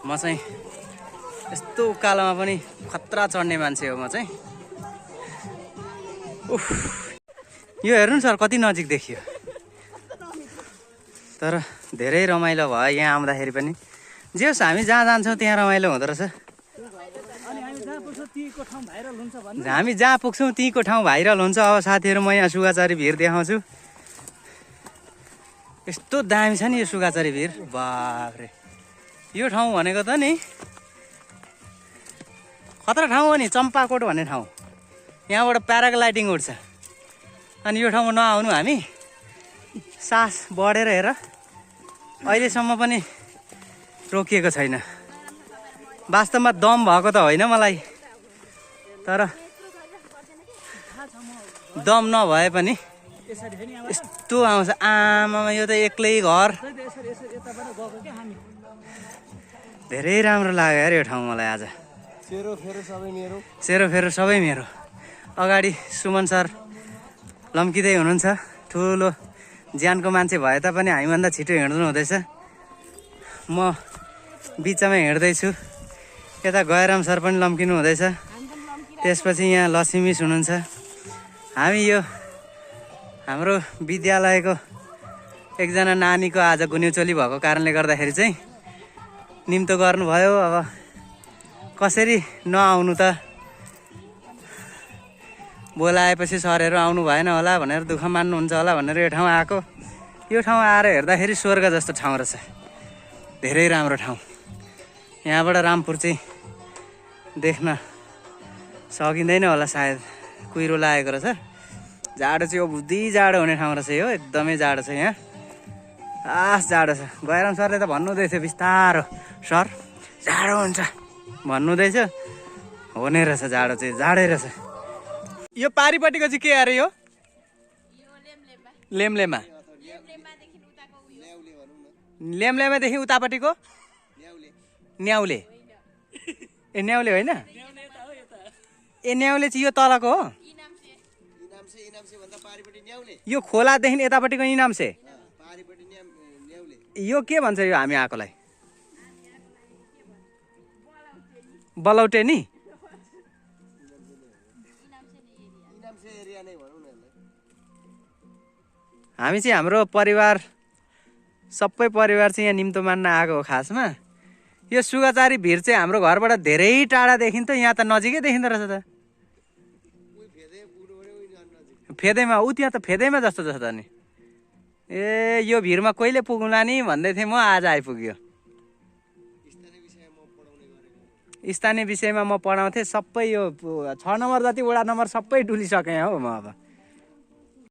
म चाहिँ यस्तो उकालोमा पनि खतरा चढ्ने मान्छे हो म चाहिँ। उफ, यो हेर्नु सर कति नजिक देखियो, तर धेरै रमाइलो भयो यहाँ आउँदाखेरि पनि। जे होस् हामी जहाँ जान्छौँ त्यहाँ रमाइलो हुँदो रहेछ। हामी जहाँ पुग्छौँ त्यहीँको ठाउँ भाइरल हुन्छ। अब साथीहरू म यहाँ सुगाचारी भिर देखाउँछु। यस्तो दामी छ नि यो सुगाचारी भिर, बाफ्रे। यो ठाउँ भनेको त नि खतरा ठाउँ हो नि, चम्पाकोट भन्ने ठाउँ। यहाँबाट प्याराग्लाइडिङ उठ्छ। अनि यो ठाउँमा नआउनु हामी, सास बढेर हेर अहिलेसम्म पनि रोकिएको छैन। वास्तवमा दम भएको त होइन मलाई, तर दम नभए पनि यस्तो आउँछ। आमामा यो त एक्लै घर। धेरै राम्रो लाग्यो यार यो ठाउँ मलाई आज। सेरोफेरो सबै मेरो। अगाडि सुमन सर लम्किँदै हुनुहुन्छ। ठुलो ज्यानको मान्छे भए तापनि हामीभन्दा छिटो हिँड्नु हुँदैछ। म बिचमा हिँड्दैछु। यता गयराम सर पनि लम्किनु हुँदैछ। त्यसपछि यहाँ लक्ष्मी हुनुहुन्छ। हामी यो हाम्रो विद्यालयको एकजना नानीको आज गुन्युचोली भएको कारणले गर्दाखेरि चाहिँ निम्तो गर्नुभयो। अब कसरी नआउनु त, बोलाएपछि सरहरू आउनु भएन होला भनेर दुःख मान्नुहुन्छ होला भनेर यो ठाउँ आएको। यो ठाउँ आएर हेर्दाखेरि स्वर्ग जस्तो ठाउँ रहेछ। धेरै राम्रो ठाउँ। यहाँबाट रामपुर चाहिँ देख्न सकिँदैन होला सायद, कुहिरो लागेको रहेछ। जाडो चाहिँ यो बुद्धि जाडो हुने ठाउँ रहेछ यो, एकदमै जाडो छ यहाँ। जाडो छ। गयराम सरले त भन्नुहुँदै थियो बिस्तारो, सर जाडो हुन्छ भन्नुहुँदैछ। हुने रहेछ, जाडो चाहिँ जाडै रहेछ। यो पारिपट्टिको चाहिँ के अरे यो? लेमलेमा। लेमलेमादेखि उतापट्टिको न्याउले। ए न्याउले होइन? ए न्याउले चाहिँ यो तलको हो? यो खोलादेखि यतापट्टिको इनाम्से। यो के भन्छ यो हामी आएकोलाई? बलौटे नि? हामी चाहिँ हाम्रो परिवार, सबै परिवार चाहिँ यहाँ निम्तो मान्न आएको हो खासमा। यो सुगाचारी भिर चाहिँ हाम्रो घरबाट धेरै टाढा देखिन्थ्यो, यहाँ त नजिकै देखिँदो रहेछ त। फेदैमा, ऊ त्यहाँ त फेदैमा जस्तो जस्तो त नि। ए यो भिरमा कहिले पुगौँला नि भन्दै थिएँ म, आज आइपुग्यो। स्थानीय विषयमा म पढाउँथेँ। सबै यो 6 नम्बर जति वडा नम्बर सबै डुलिसकेँ हो म अब।